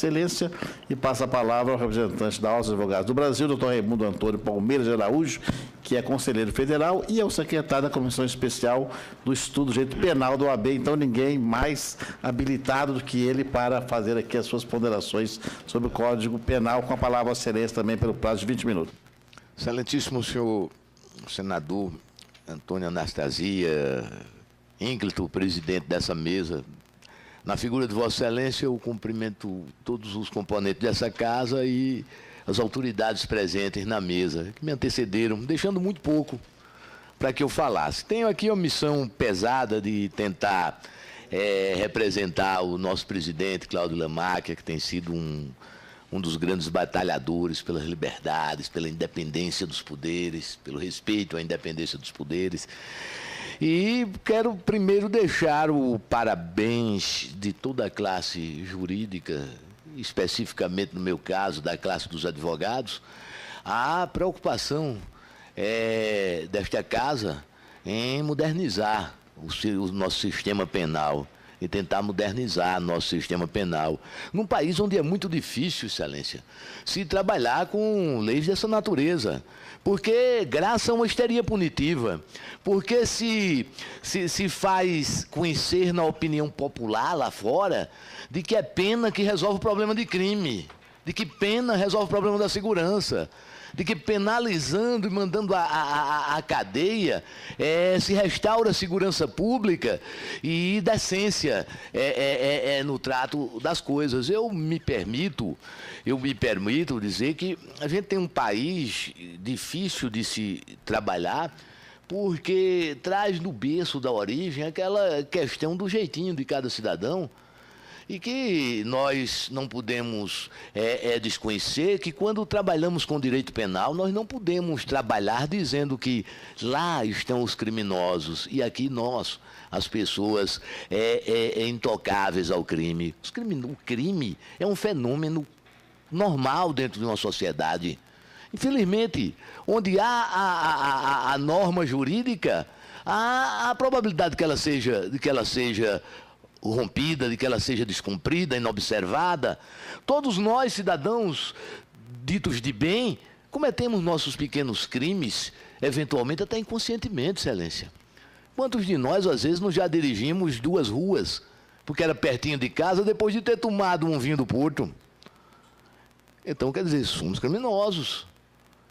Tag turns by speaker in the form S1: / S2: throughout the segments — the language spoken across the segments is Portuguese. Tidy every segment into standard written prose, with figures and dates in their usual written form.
S1: Excelência, e passa a palavra ao representante da Ordem dos Advogados do Brasil, doutor Raimundo Antônio Palmeiras de Araújo, que é conselheiro federal e é o secretário da Comissão Especial do Estudo do Direito Penal do OAB. Então, ninguém mais habilitado do que ele para fazer aqui as suas ponderações sobre o Código Penal, com a palavra à excelência também pelo prazo de 20 minutos.
S2: Excelentíssimo senhor senador Antônio Anastasia, ínclito presidente dessa mesa, na figura de Vossa Excelência, eu cumprimento todos os componentes dessa casa e as autoridades presentes na mesa, que me antecederam, deixando muito pouco para que eu falasse. Tenho aqui a missão pesada de tentar representar o nosso presidente, Cláudio Lamáquia, que tem sido um dos grandes batalhadores pelas liberdades, pela independência dos poderes, pelo respeito à independência dos poderes. E quero primeiro deixar o parabéns de toda a classe jurídica, especificamente no meu caso, da classe dos advogados, à preocupação desta casa em modernizar o nosso sistema penal e tentar modernizar nosso sistema penal. Num país onde é muito difícil, Excelência, se trabalhar com leis dessa natureza, porque graça a uma histeria punitiva, porque se faz conhecer na opinião popular lá fora de que é pena que resolve o problema de crime, de que pena resolve o problema da segurança, de que penalizando e mandando a cadeia se restaura a segurança pública e decência no trato das coisas. Eu me permito dizer que a gente tem um país difícil de se trabalhar, porque traz no berço da origem aquela questão do jeitinho de cada cidadão, e que nós não podemos desconhecer que quando trabalhamos com direito penal, nós não podemos trabalhar dizendo que lá estão os criminosos e aqui nós, as pessoas intocáveis ao crime. O crime é um fenômeno normal dentro de uma sociedade. Infelizmente, onde há a norma jurídica, há a probabilidade de que ela seja rompida, de que ela seja descumprida, inobservada. Todos nós, cidadãos ditos de bem, cometemos nossos pequenos crimes, eventualmente até inconscientemente, Excelência. Quantos de nós, às vezes, já dirigimos 2 ruas, porque era pertinho de casa, depois de ter tomado um vinho do Porto? Então, quer dizer, somos criminosos,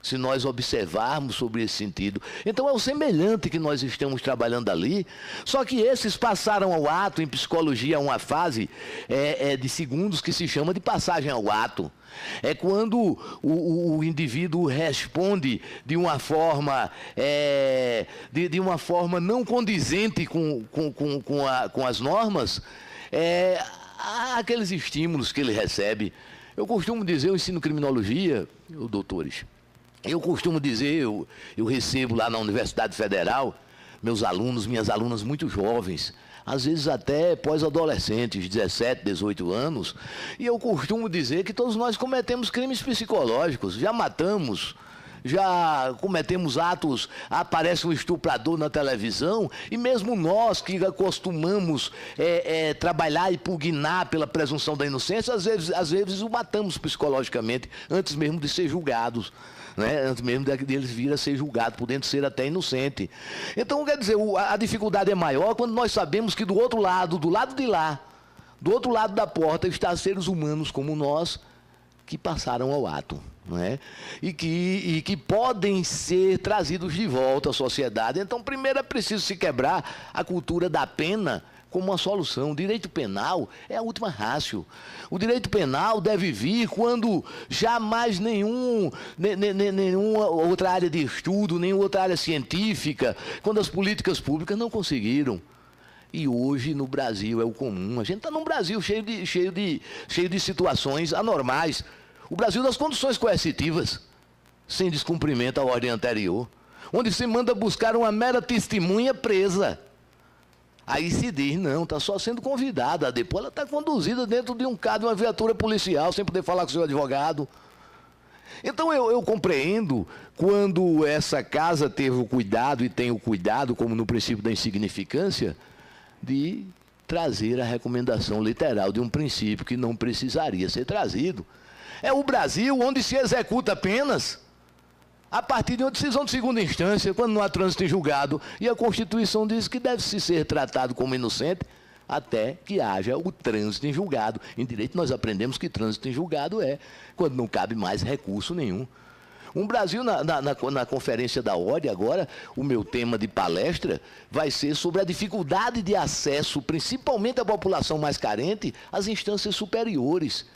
S2: se nós observarmos sobre esse sentido. Então, é o semelhante que nós estamos trabalhando ali, só que esses passaram ao ato. Em psicologia, uma fase de segundos que se chama de passagem ao ato. É quando o indivíduo responde de uma forma, de uma forma não condizente com as normas, aqueles estímulos que ele recebe. Eu costumo dizer, eu ensino criminologia, doutores, eu costumo dizer, eu recebo lá na Universidade Federal meus alunos, minhas alunas muito jovens, às vezes até pós-adolescentes, 17, 18 anos, e eu costumo dizer que todos nós cometemos crimes psicológicos, já matamos, já cometemos atos, aparece um estuprador na televisão, e mesmo nós que acostumamos trabalhar e pugnar pela presunção da inocência, às vezes o matamos psicologicamente, antes mesmo de ser julgados. Antes mesmo deles vir a ser julgado, podendo ser até inocente. Então, quer dizer, a dificuldade é maior quando nós sabemos que do outro lado, do lado de lá, do outro lado da porta, estão seres humanos como nós, que passaram ao ato, e que podem ser trazidos de volta à sociedade. Então, primeiro é preciso se quebrar a cultura da pena como uma solução. O direito penal é a última rácio. O direito penal deve vir quando jamais nenhuma outra área de estudo, nenhuma outra área científica, quando as políticas públicas não conseguiram. E hoje no Brasil é o comum. A gente está num Brasil cheio de situações anormais. O Brasil das condições coercitivas, sem descumprimento à ordem anterior, onde se manda buscar uma mera testemunha presa. Aí se diz, não, está só sendo convidada, depois ela está conduzida dentro de um carro, de uma viatura policial, sem poder falar com o seu advogado. Então eu compreendo quando essa casa teve o cuidado e tem o cuidado, como no princípio da insignificância, de trazer a recomendação literal de um princípio que não precisaria ser trazido. É o Brasil onde se executa penas a partir de uma decisão de segunda instância, quando não há trânsito em julgado, e a Constituição diz que deve-se ser tratado como inocente até que haja o trânsito em julgado. Em direito nós aprendemos que trânsito em julgado é quando não cabe mais recurso nenhum. Um Brasil, na conferência da ODE agora, o meu tema de palestra vai ser sobre a dificuldade de acesso, principalmente à população mais carente, às instâncias superiores,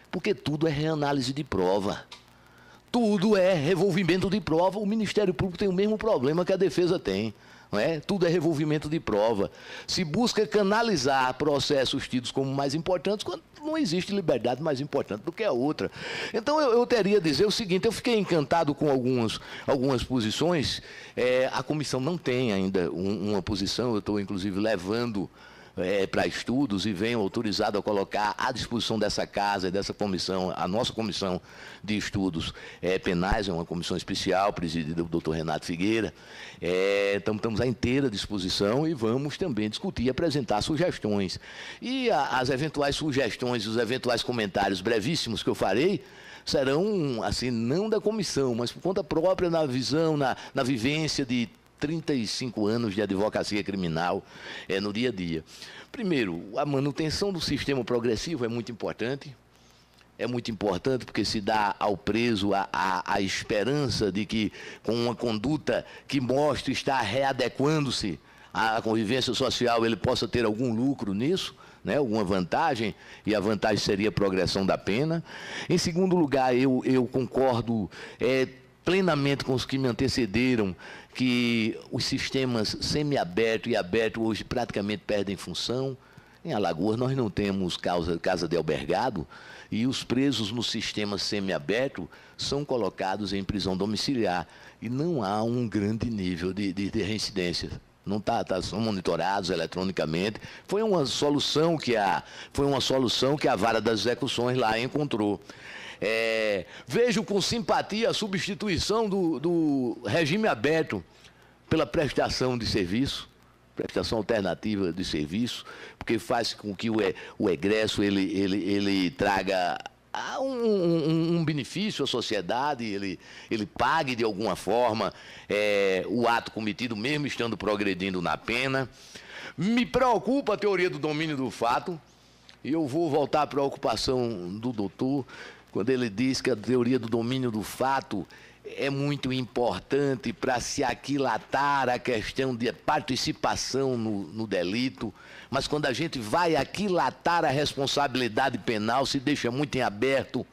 S2: porque tudo é reanálise de prova. Tudo é revolvimento de prova. O Ministério Público tem o mesmo problema que a defesa tem. Não é? Tudo é revolvimento de prova. Se busca canalizar processos tidos como mais importantes, quando não existe liberdade mais importante do que a outra. Então, eu teria a dizer o seguinte, eu fiquei encantado com algumas posições. A comissão não tem ainda uma posição, eu estou, inclusive, levando para estudos e venho autorizado a colocar à disposição dessa casa e dessa comissão, a nossa comissão de estudos penais, é uma comissão especial, presidida pelo doutor Renato Figueira. Estamos à inteira disposição e vamos também discutir e apresentar sugestões. E as eventuais sugestões e os eventuais comentários brevíssimos que eu farei serão, assim, não da comissão, mas por conta própria, na visão, na vivência de 35 anos de advocacia criminal no dia a dia. Primeiro, a manutenção do sistema progressivo é muito importante. É muito importante porque se dá ao preso a esperança de que, com uma conduta que mostre estar readequando-se à convivência social, ele possa ter algum lucro nisso, né, alguma vantagem, e a vantagem seria a progressão da pena. Em segundo lugar, eu concordo plenamente com os que me antecederam, que os sistemas semiaberto e aberto hoje praticamente perdem função. Em Alagoas nós não temos casa de albergado e os presos no sistema semiaberto são colocados em prisão domiciliar e não há um grande nível de reincidência. Não são monitorados eletronicamente. Foi uma solução que a vara das execuções lá encontrou. Vejo com simpatia a substituição do regime aberto pela prestação de serviço, prestação alternativa de serviço, porque faz com que o egresso ele traga um benefício à sociedade, ele pague de alguma forma o ato cometido, mesmo estando progredindo na pena. Me preocupa a teoria do domínio do fato, e eu vou voltar à preocupação do doutor, quando ele diz que a teoria do domínio do fato é muito importante para se aquilatar a questão de participação no delito, mas quando a gente vai aquilatar a responsabilidade penal, se deixa muito em aberto,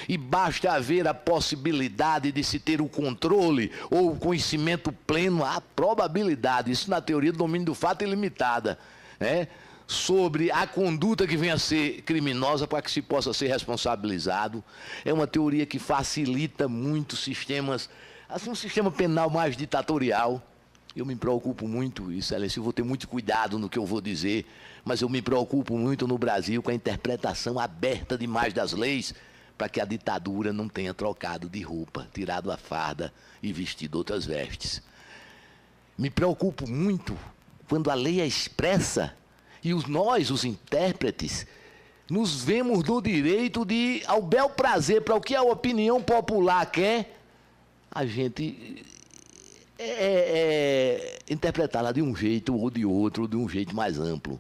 S2: e basta haver a possibilidade de se ter o controle ou o conhecimento pleno, a probabilidade, isso na teoria do domínio do fato é limitada, né? Sobre a conduta que venha a ser criminosa para que se possa ser responsabilizado. É uma teoria que facilita muito sistemas, assim, um sistema penal mais ditatorial. Eu me preocupo muito, Excelência, eu vou ter muito cuidado no que eu vou dizer, mas eu me preocupo muito no Brasil com a interpretação aberta demais das leis, para que a ditadura não tenha trocado de roupa, tirado a farda e vestido outras vestes. Me preocupo muito quando a lei é expressa e nós, os intérpretes, nos vemos no direito de, ao bel prazer, para o que a opinião popular quer, a gente interpretá-la de um jeito ou de outro, ou de um jeito mais amplo.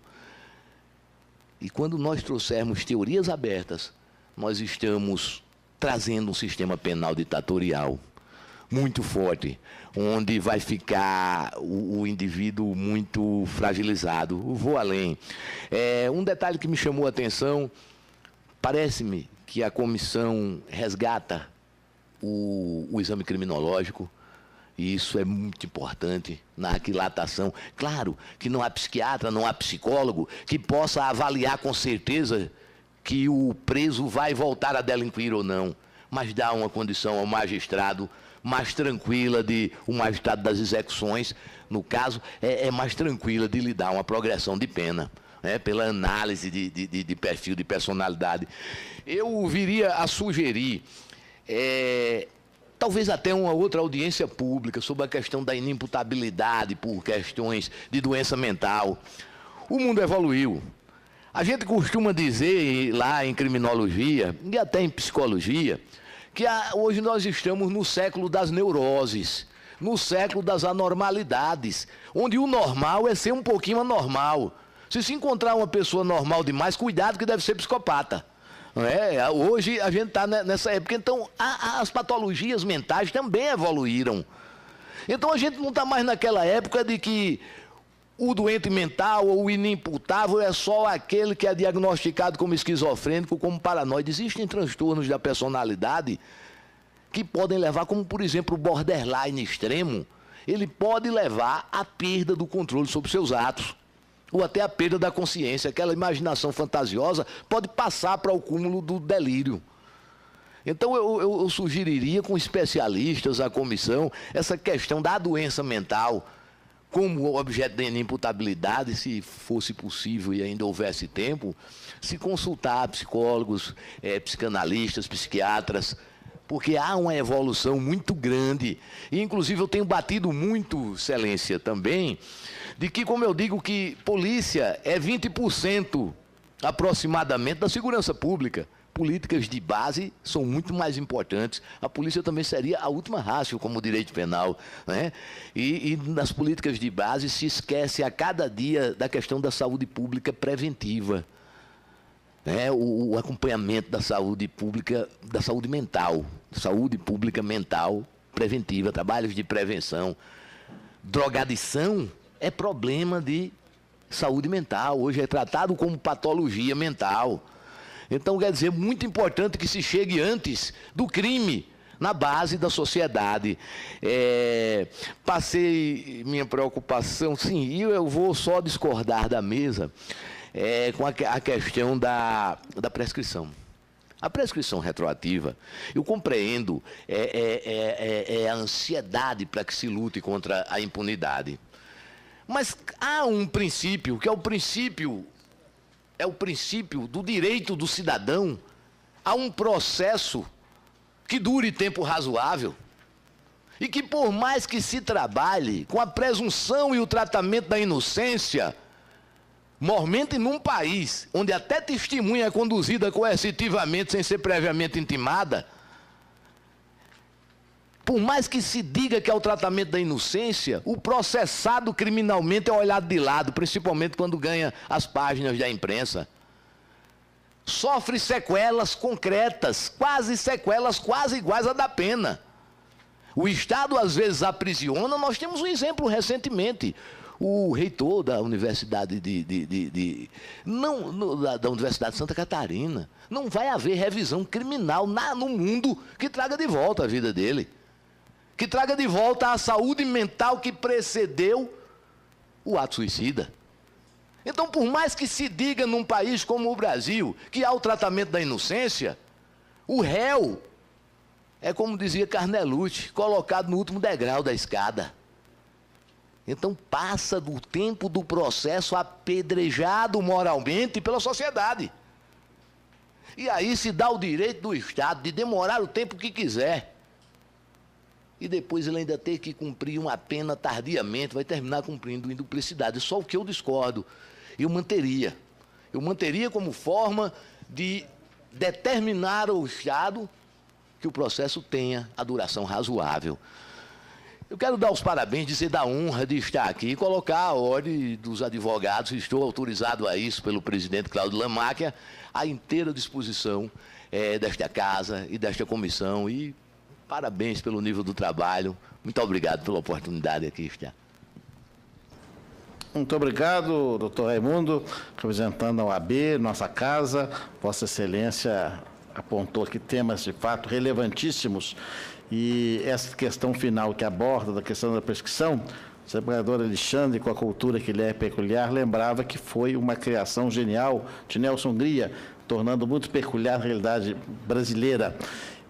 S2: E quando nós trouxermos teorias abertas, nós estamos trazendo um sistema penal ditatorial muito forte, onde vai ficar o indivíduo muito fragilizado. Eu vou além. Um detalhe que me chamou a atenção, parece-me que a comissão resgata o exame criminológico, e isso é muito importante na aquilatação. Claro que não há psiquiatra, não há psicólogo que possa avaliar com certeza que o preso vai voltar a delinquir ou não, mas dá uma condição ao magistrado mais tranquila o magistrado das execuções, no caso, é mais tranquila de lhe dar uma progressão de pena, né, pela análise de perfil, de personalidade. Eu viria a sugerir, talvez até uma outra audiência pública sobre a questão da inimputabilidade por questões de doença mental. O mundo evoluiu. A gente costuma dizer lá em criminologia e até em psicologia que hoje nós estamos no século das neuroses, no século das anormalidades, onde o normal é ser um pouquinho anormal. Se encontrar uma pessoa normal demais, cuidado que deve ser psicopata. Não é? Hoje a gente está nessa época, então as patologias mentais também evoluíram. Então a gente não está mais naquela época de que o doente mental ou o inimputável é só aquele que é diagnosticado como esquizofrênico, como paranoide. Existem transtornos da personalidade que podem levar, como por exemplo o borderline extremo, ele pode levar à perda do controle sobre seus atos, ou até à perda da consciência. Aquela imaginação fantasiosa pode passar para o cúmulo do delírio. Então eu sugeriria com especialistas, a comissão, essa questão da doença mental como objeto de inimputabilidade, se fosse possível e ainda houvesse tempo, se consultar psicólogos, psicanalistas, psiquiatras, porque há uma evolução muito grande. E, inclusive, eu tenho batido muito, Excelência, também, de que, como eu digo, que polícia é 20% aproximadamente da segurança pública. Políticas de base são muito mais importantes. A polícia também seria a última ratio como direito penal, né? E nas políticas de base se esquece a cada dia da questão da saúde pública preventiva, né? O acompanhamento da saúde pública, da saúde mental, saúde pública mental preventiva, trabalhos de prevenção. Drogadição é problema de saúde mental, hoje é tratado como patologia mental. Então, quer dizer, muito importante que se chegue antes do crime, na base da sociedade. Passei minha preocupação, sim, e eu vou só discordar da mesa com a questão da prescrição. A prescrição retroativa, eu compreendo, a ansiedade para que se lute contra a impunidade. Mas há um princípio, que é o princípio do direito do cidadão a um processo que dure tempo razoável e que, por mais que se trabalhe com a presunção e o tratamento da inocência, mormente num país onde até testemunha é conduzida coercitivamente sem ser previamente intimada, por mais que se diga que é o tratamento da inocência, o processado criminalmente é olhado de lado, principalmente quando ganha as páginas da imprensa. Sofre sequelas concretas, sequelas quase iguais à da pena. O Estado às vezes aprisiona. Nós temos um exemplo recentemente. O reitor da Universidade da Universidade de Santa Catarina. Não vai haver revisão criminal no mundo que traga de volta a vida dele, que traga de volta a saúde mental que precedeu o ato suicida. Então, por mais que se diga num país como o Brasil que há o tratamento da inocência, o réu é, como dizia Carnelucci, colocado no último degrau da escada. Então, passa do tempo do processo apedrejado moralmente pela sociedade. E aí se dá o direito do Estado de demorar o tempo que quiser. E depois ele ainda ter que cumprir uma pena tardiamente, vai terminar cumprindo em duplicidade. Só o que eu discordo, eu manteria como forma de determinar ao Estado que o processo tenha a duração razoável. Eu quero dar os parabéns, dizer da honra de estar aqui e colocar a ordem dos advogados, estou autorizado a isso pelo presidente Cláudio Lamáquia, à inteira disposição desta casa e desta comissão, e parabéns pelo nível do trabalho. Muito obrigado pela oportunidade de aqui estar.
S1: Muito obrigado, doutor Raimundo, representando a OAB, nossa casa. Vossa Excelência apontou aqui temas, de fato, relevantíssimos. E essa questão final que aborda, da questão da prescrição, o desembargador Alexandre, com a cultura que lhe é peculiar, lembrava que foi uma criação genial de Nelson Gria, tornando muito peculiar a realidade brasileira.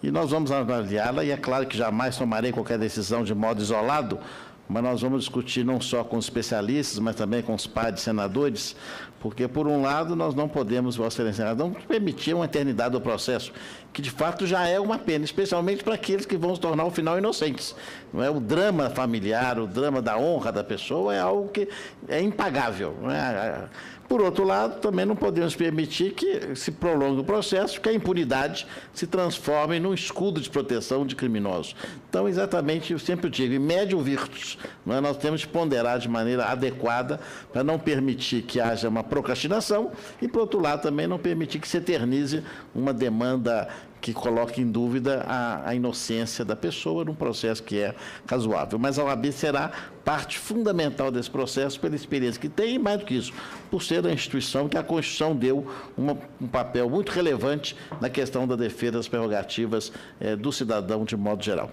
S1: E nós vamos avaliá-la, e é claro que jamais tomarei qualquer decisão de modo isolado, mas nós vamos discutir não só com os especialistas, mas também com os pares senadores, porque, por um lado, nós não podemos, Vossa Excelência, não permitir uma eternidade do processo, que de fato já é uma pena, especialmente para aqueles que vão se tornar, ao final, inocentes. Não é? O drama familiar, o drama da honra da pessoa é algo que é impagável. Não é? Por outro lado, também não podemos permitir que se prolongue o processo, que a impunidade se transforme num escudo de proteção de criminosos. Então, exatamente, eu sempre digo, em médio virtus, não é? Nós temos que ponderar de maneira adequada para não permitir que haja uma procrastinação e, por outro lado, também não permitir que se eternize uma demanda que coloque em dúvida a inocência da pessoa num processo que é razoável. Mas a OAB será parte fundamental desse processo pela experiência que tem e, mais do que isso, por ser a instituição que a Constituição deu um papel muito relevante na questão da defesa das prerrogativas do cidadão de modo geral.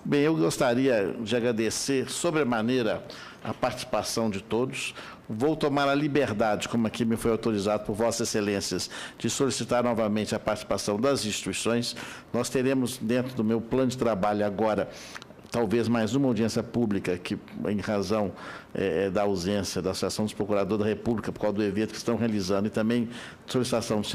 S1: Bem, eu gostaria de agradecer sobremaneira a participação de todos. Vou tomar a liberdade, como aqui me foi autorizado por Vossas Excelências, de solicitar novamente a participação das instituições. Nós teremos, dentro do meu plano de trabalho agora, talvez mais uma audiência pública, que, em razão da ausência da Associação dos Procuradores da República, por causa do evento que estão realizando, e também solicitação do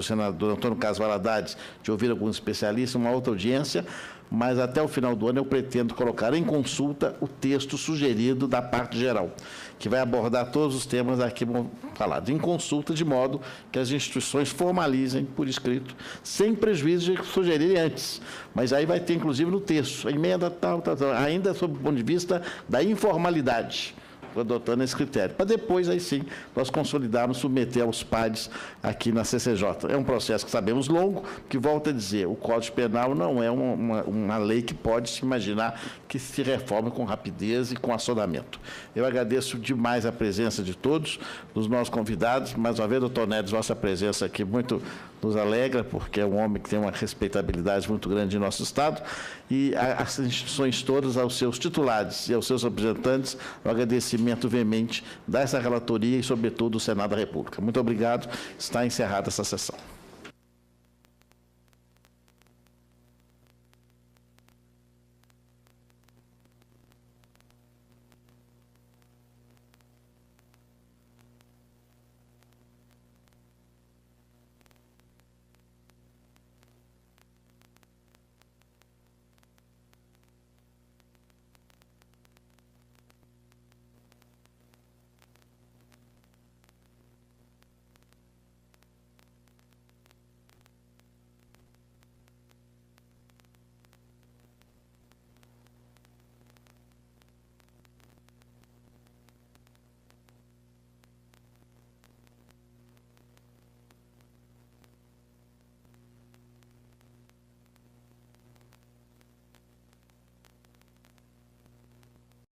S1: senador Antônio Carlos Valadares, de ouvir alguns especialistas, uma outra audiência, mas até o final do ano eu pretendo colocar em consulta o texto sugerido da parte geral, que vai abordar todos os temas aqui falados, em consulta, de modo que as instituições formalizem por escrito, sem prejuízo de sugerirem antes. Mas aí vai ter, inclusive, no texto, a emenda tal, ainda sob o ponto de vista da informalidade, adotando esse critério, para depois, aí sim, nós consolidarmos, submeter aos pares aqui na CCJ. É um processo que sabemos longo, que, volto a dizer, o Código Penal não é uma lei que pode se imaginar que se reforme com rapidez e com assodamento. Eu agradeço demais a presença de todos, dos nossos convidados. Mais uma vez, doutor Nedes, vossa presença aqui muito nos alegra, porque é um homem que tem uma respeitabilidade muito grande em nosso Estado, e as instituições todas, aos seus titulares e aos seus representantes, o agradecimento veemente dessa relatoria e, sobretudo, do Senado da República. Muito obrigado. Está encerrada essa sessão.